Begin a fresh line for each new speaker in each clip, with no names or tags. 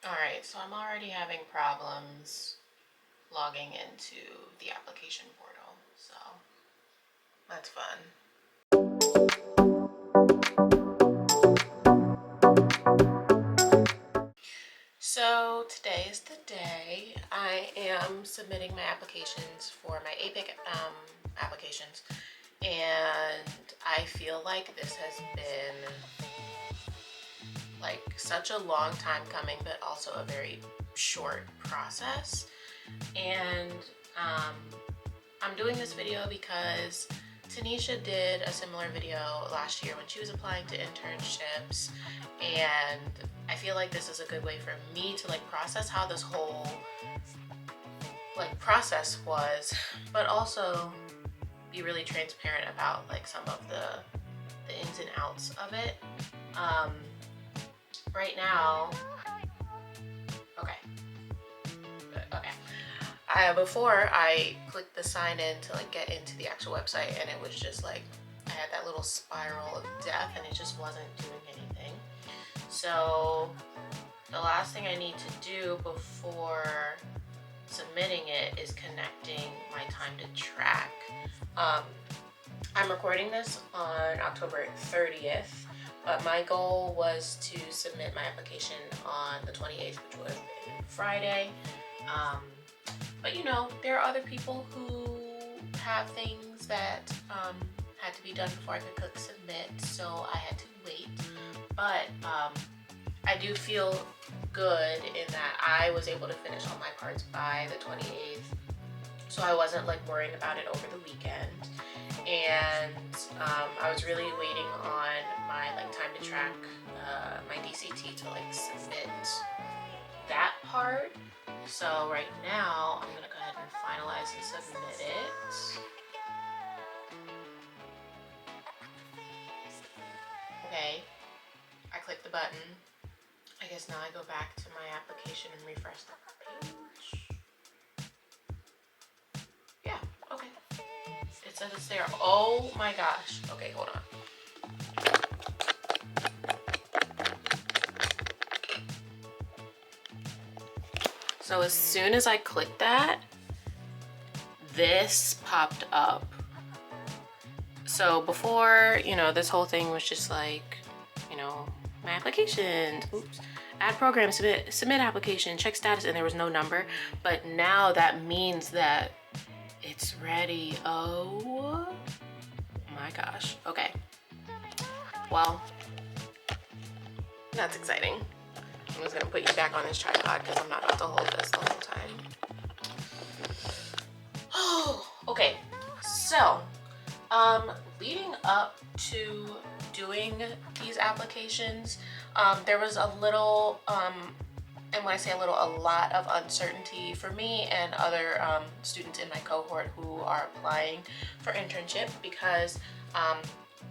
Alright, so I'm already having problems logging into the application portal, so that's fun. So today is the day. I am submitting my applications for my APPIC applications, and I feel like this has been like such a long time coming, but also a very short process. And I'm doing this video because Tanisha did a similar video last year when she was applying to internships, and I feel like this is a good way for me to like process how this whole like process was, but also be really transparent about like some of the ins and outs of it. Right now, okay. Before I clicked the sign in to like get into the actual website, and it was just like I had that little spiral of death and it just wasn't doing anything. So the last thing I need to do before submitting it is connecting my time to track. I'm recording this on October 30th, but my goal was to submit my application on the 28th, which would have been Friday. But you know, there are other people who have things that had to be done before I could click submit, so I had to wait. But I do feel good in that I was able to finish all my parts by the 28th, so I wasn't like worrying about it over the weekend. And I was really waiting on my like time to track my DCT to like submit that part. So right now I'm gonna go ahead and finalize and submit it. Okay, I clicked the button. I guess now I go back to my application and refresh the page. Yeah, okay. It says it's there. Oh my gosh. Okay, hold on. So as soon as I clicked that, this popped up. So before, you know, this whole thing was just like, you know, my application, oops, add program, submit application, check status, and there was no number. But now that means that it's ready. Oh my gosh. Okay. Well, that's exciting. I'm just gonna put you back on this tripod because I'm not about to hold this the whole time. Oh, okay. So, leading up to doing these applications, there was a little, and when I say a little, a lot of uncertainty for me and other students in my cohort who are applying for internship because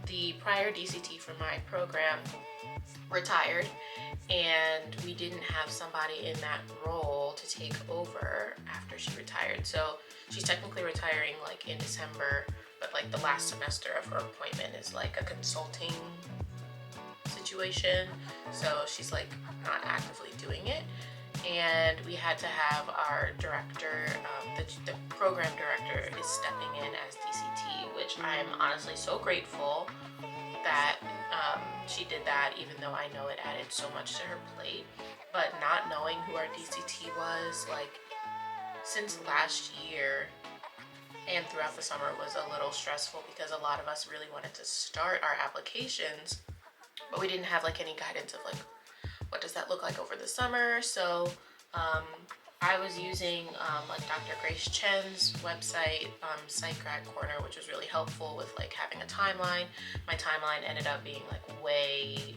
the prior DCT for my program retired, and we didn't have somebody in that role to take over after she retired. So she's technically retiring like in December, but like the last semester of her appointment is like a consulting situation, so she's like not actively doing it. And we had to have our director, the program director is stepping in as DCT, which I'm honestly so grateful that she did that, even though I know it added so much to her plate. But not knowing who our DCT was, like, since last year and throughout the summer was a little stressful because a lot of us really wanted to start our applications, but we didn't have like any guidance of like, what does that look like over the summer? So I was using like Dr. Grace Chen's website, Site Grad Corner, which was really helpful with like having a timeline. My timeline ended up being like way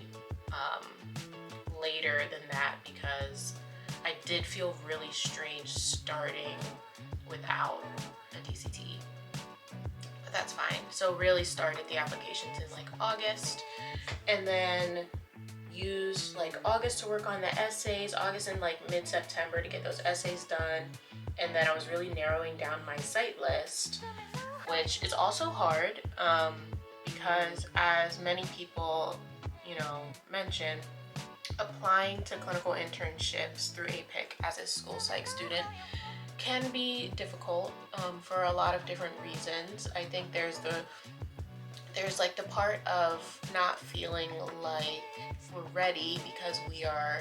later than that because I did feel really strange starting without a DCT. But that's fine. So really started the applications in like August, and then used like August to work on the essays, August and like mid-September to get those essays done. And then I was really narrowing down my site list, which is also hard because as many people, you know, mention, applying to clinical internships through APPIC as a school psych student can be difficult for a lot of different reasons. I think there's like the part of not feeling like we're ready because we are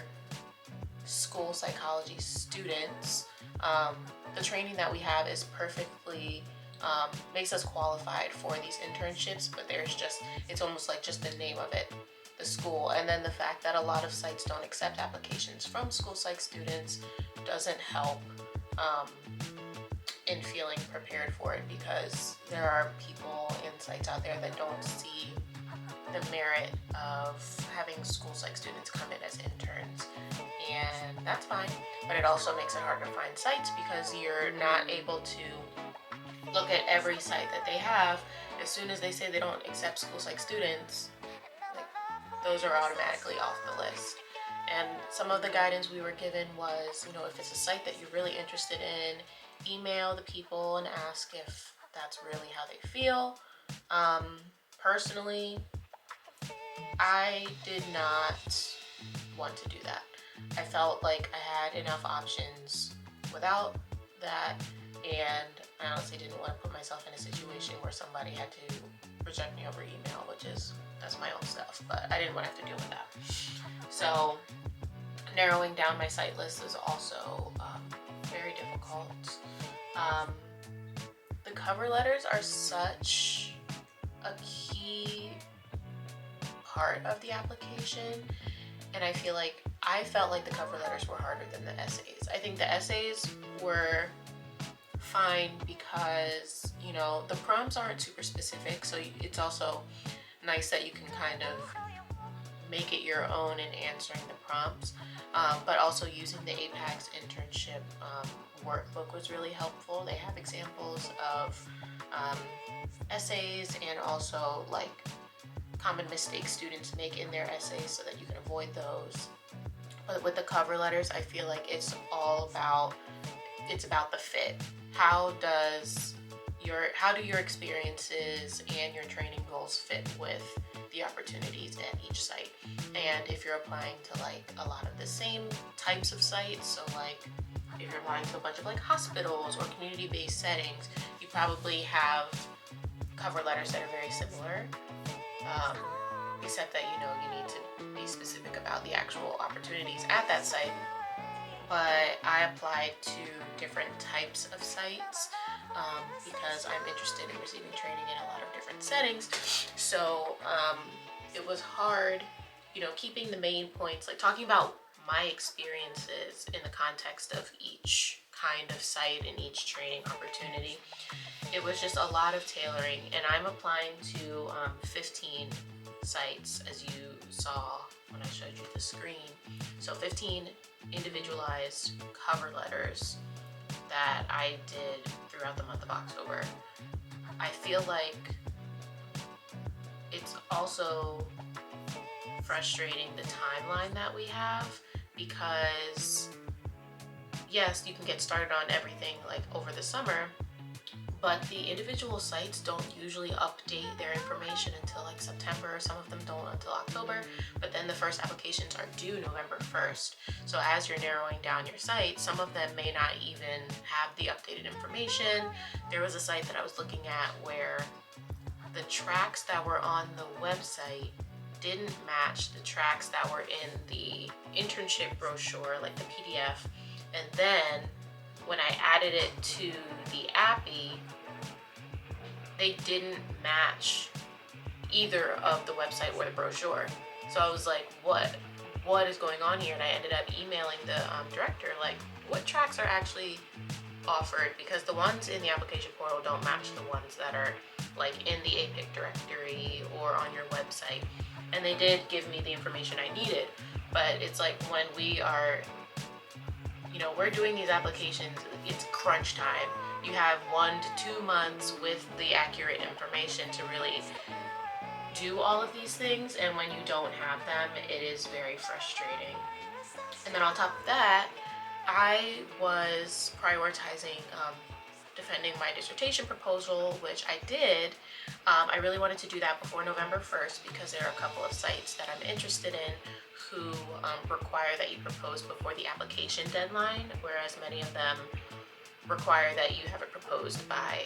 school psychology students. The training that we have is perfectly makes us qualified for these internships, but it's almost like just the name of it, the school, and then the fact that a lot of sites don't accept applications from school psych students doesn't help in feeling prepared for it, because there are people and sites out there that don't see the merit of having school psych students come in as interns, and that's fine, but it also makes it hard to find sites because you're not able to look at every site that they have. As soon as they say they don't accept school psych students, like, those are automatically off the list. And some of the guidance we were given was, if it's a site that you're really interested in, email the people and ask if that's really how they feel. Personally, I did not want to do that. I felt like I had enough options without that, and I honestly didn't want to put myself in a situation where somebody had to reject me over email, that's my own stuff, but I didn't want to have to deal with that. So narrowing down my site list is also very difficult. The cover letters are such a key part of the application, and I felt like the cover letters were harder than the essays. I think the essays were fine because the prompts aren't super specific, so it's also nice that you can kind of make it your own in answering the prompts, but also using the APPIC's internship workbook was really helpful. They have examples of essays and also like common mistakes students make in their essays so that you can avoid those. But with the cover letters, I feel like it's about the fit. How do your experiences and your training goals fit with the opportunities at each site? And if you're applying to like a lot of the same types of sites, so like if you're applying to a bunch of like hospitals or community-based settings, you probably have cover letters that are very similar, except that you need to be specific about the actual opportunities at that site. But I applied to different types of sites because I'm interested in receiving training in a lot of different settings. So it was hard, keeping the main points, like talking about my experiences in the context of each kind of site and each training opportunity. It was just a lot of tailoring, and I'm applying to 15 sites, as you saw when I showed you the screen. So 15 individualized cover letters that I did throughout the month of October. I feel like it's also frustrating the timeline that we have, because yes, you can get started on everything like over the summer, but the individual sites don't usually update their information until like September. Some of them don't until October, but then the first applications are due November 1st. So as you're narrowing down your site, some of them may not even have the updated information. There was a site that I was looking at where the tracks that were on the website didn't match the tracks that were in the internship brochure, like the PDF. And then when I added it to the APPIC, they didn't match either of the website or the brochure. So I was like, what is going on here? And I ended up emailing the director, like, what tracks are actually offered? Because the ones in the application portal don't match the ones that are like in the APPIC directory or on your website. And they did give me the information I needed, but it's like when we are, we're doing these applications, it's crunch time. You have 1 to 2 months with the accurate information to really do all of these things, and when you don't have them, it is very frustrating. And then on top of that, I was prioritizing defending my dissertation proposal, which I did. I really wanted to do that before November 1st because there are a couple of sites that I'm interested in who require that you propose before the application deadline, whereas many of them require that you have it proposed by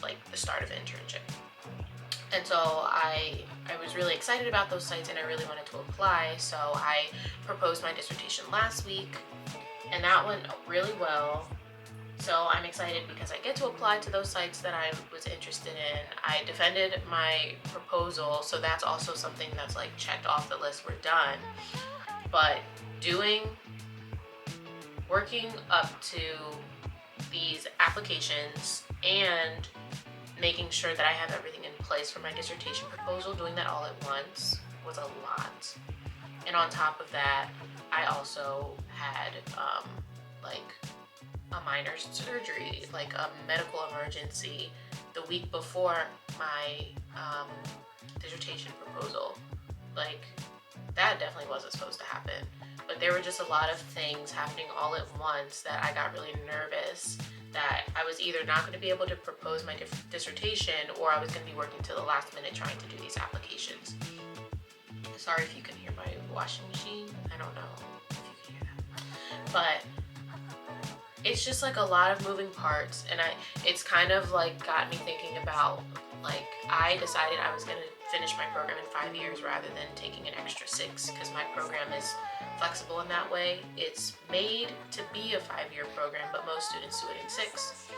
like the start of internship. And so I was really excited about those sites and I really wanted to apply. So I proposed my dissertation last week and that went really well. So I'm excited because I get to apply to those sites that I was interested in. I defended my proposal, so that's also something that's like checked off the list, we're done. But working up to these applications and making sure that I have everything in place for my dissertation proposal, doing that all at once was a lot. And on top of that, I also had like a minor surgery, like a medical emergency the week before my dissertation proposal. Like that definitely wasn't supposed to happen. But there were just a lot of things happening all at once that I got really nervous that I was either not going to be able to propose my dissertation or I was going to be working to the last minute trying to do these applications. Sorry if you can hear my washing machine. I don't know if you can hear that. But it's just like a lot of moving parts, and it's kind of like got me thinking about, like, I decided I was going to finish my program in 5 years rather than taking an extra 6 because my program is flexible in that way. It's made to be a 5-year program, but most students do it in 6.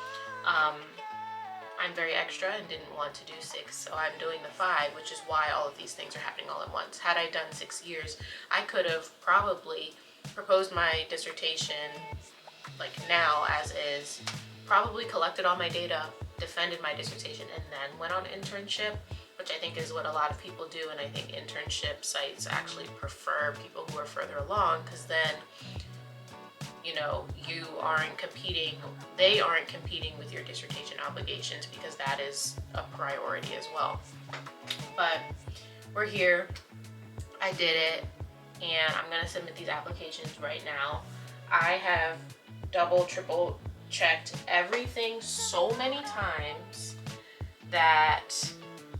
I'm very extra and didn't want to do 6, so I'm doing the 5, which is why all of these things are happening all at once. Had I done 6 years, I could have probably proposed my dissertation like now as is, probably collected all my data, defended my dissertation, and then went on internship, which I think is what a lot of people do, and I think internship sites actually prefer people who are further along because then, you know, they aren't competing with your dissertation obligations because that is a priority as well. But we're here, I did it, and I'm gonna submit these applications right now. I have double, triple checked everything so many times that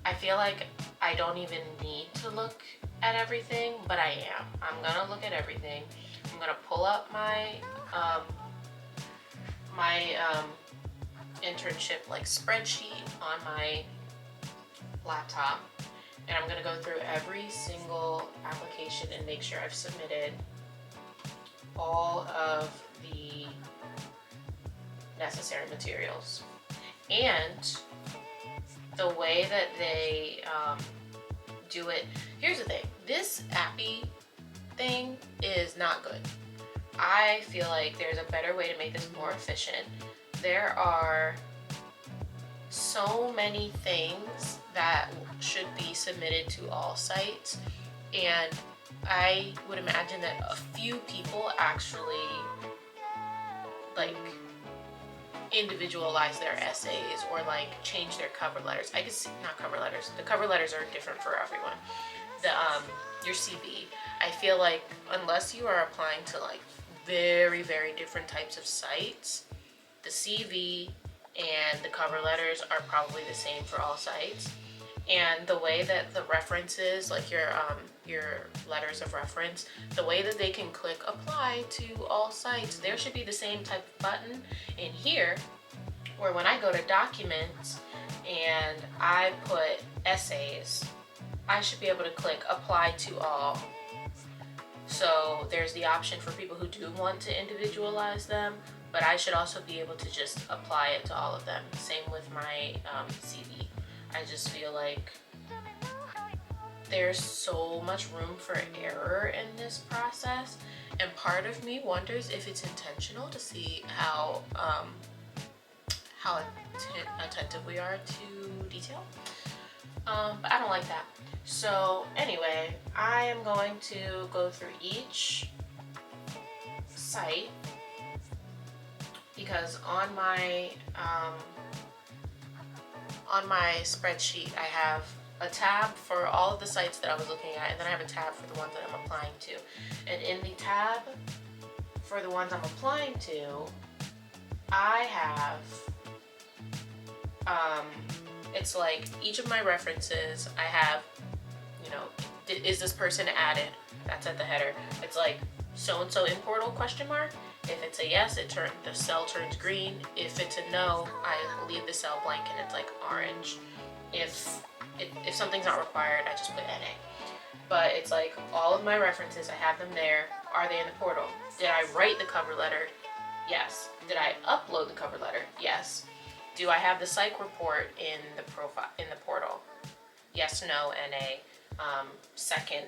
I feel like I don't even need to look at everything, but I am. I'm gonna look at everything. I'm gonna pull up my internship like spreadsheet on my laptop, and I'm gonna go through every single application and make sure I've submitted all of the necessary materials. And the way that they do it, here's the thing, this APPIC thing is not good. I feel like there's a better way to make this more efficient. There are so many things that should be submitted to all sites, and I would imagine that a few people actually like individualize their essays or like change their cover letters. I guess not cover letters. The cover letters are different for everyone. Your CV. I feel like unless you are applying to like very, very different types of sites, the CV and the cover letters are probably the same for all sites. And the way that the references, like your letters of reference, the way that they can click apply to all sites, there should be the same type of button in here, where when I go to documents and I put essays, I should be able to click apply to all. So there's the option for people who do want to individualize them, but I should also be able to just apply it to all of them. Same with my CV. I just feel like there's so much room for error in this process, and part of me wonders if it's intentional to see how attentive we are to detail. But I don't like that. So anyway, I am going to go through each site because on my spreadsheet I have a tab for all of the sites that I was looking at, and then I have a tab for the ones that I'm applying to. And in the tab for the ones I'm applying to, I have it's like each of my references, I have, you know, is this person added? That's at the header. It's like so-and-so in portal question mark. If it's a yes, the cell turns green. If it's a no, I leave the cell blank and it's like orange. If something's not required, I just put NA. But it's like all of my references, I have them there. Are they in the portal? Did I write the cover letter? Yes. Did I upload the cover letter? Yes. Do I have the psych report in the profile in the portal? Yes, no, NA. Second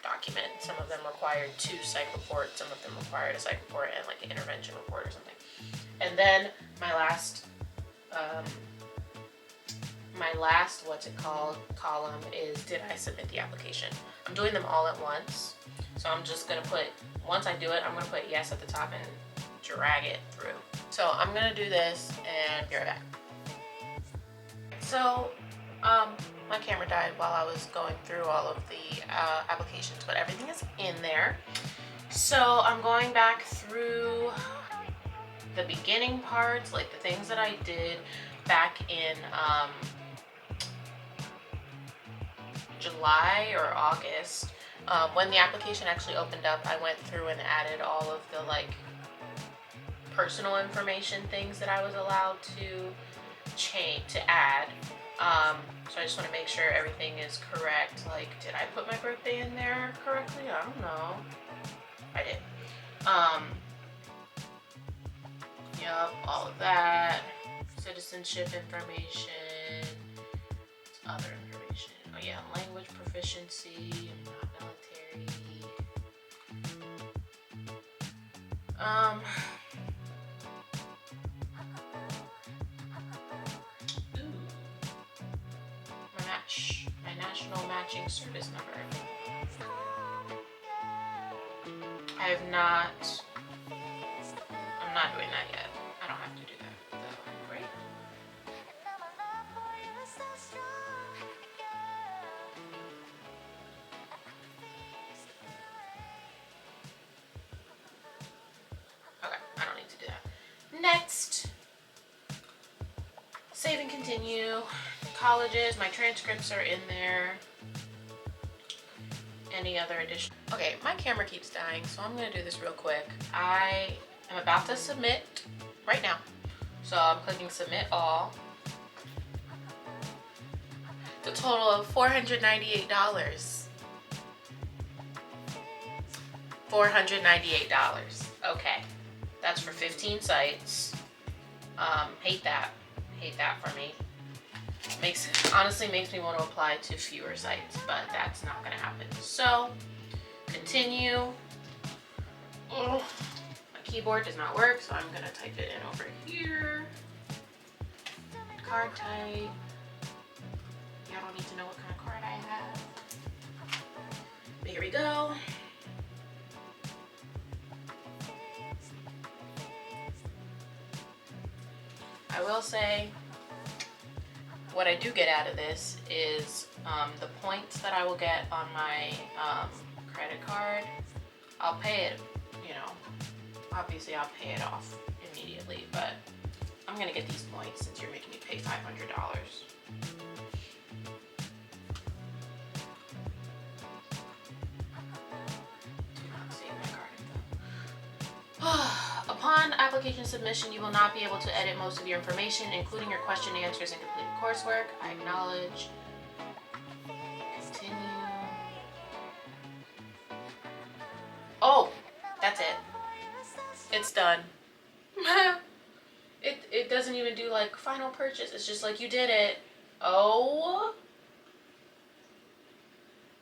document. Some of them required 2 psych reports. Some of them required a psych report and like an intervention report or something. And then my last what's it called column is, did I submit the application? I'm doing them all at once, so I'm just gonna put, once I do it, I'm gonna put yes at the top and drag it through. So I'm gonna do this and be right back. So my camera died while I was going through all of the applications, but everything is in there. So I'm going back through the beginning parts, like the things that I did back in July or August. When the application actually opened up, I went through and added all of the like personal information things that I was allowed to add. So I just want to make sure everything is correct. Like, did I put my birthday in there correctly? I don't know. I did. Yep, all of that. Citizenship information. Other information. Oh yeah, language proficiency. I'm not military. My national matching service number. I'm not doing that yet. I don't have to do that though, right? Okay, I don't need to do that. Next, save and continue. Colleges, my transcripts are in there. Any other addition? Okay, my camera keeps dying, so I'm gonna do this real quick. I am about to submit right now. So I'm clicking submit all. The total of $498. $498. Okay, that's for 15 sites. Hate that for me. Honestly makes me want to apply to fewer sites, but that's not gonna happen. So continue. Oh, my keyboard does not work, so I'm gonna type it in over here. Card type. Y'all don't need to know what kind of card I have. But here we go. I will say, what I do get out of this is the points that I will get on my credit card. I'll pay it, you know, obviously I'll pay it off immediately, but I'm gonna get these points since you're making me pay $500. Do not save my card info. Upon application submission, you will not be able to edit most of your information, including your question answers and completed coursework. I acknowledge. Continue. Oh, that's it. It's done. It doesn't even do like final purchase. It's just like you did it. Oh.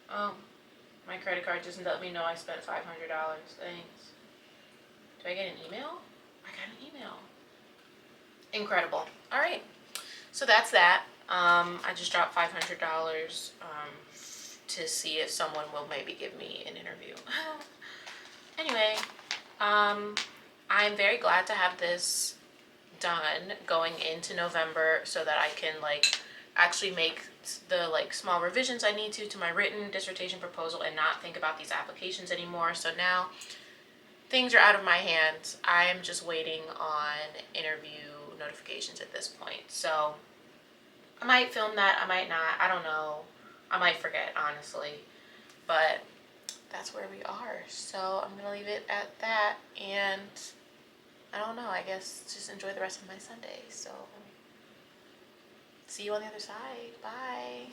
My credit card doesn't let me know I spent $500. Thanks. Do I get an email? I got an email. Incredible. All right. So that's that. I just dropped $500 to see if someone will maybe give me an interview. Anyway, I'm very glad to have this done going into November so that I can like actually make the like small revisions I need to my written dissertation proposal and not think about these applications anymore. So now things are out of my hands. I am just waiting on interview notifications at this point. So I might film that, I might not, I don't know. I might forget, honestly. But that's where we are. So I'm gonna leave it at that, and I don't know, I guess just enjoy the rest of my Sunday. So see you on the other side. Bye.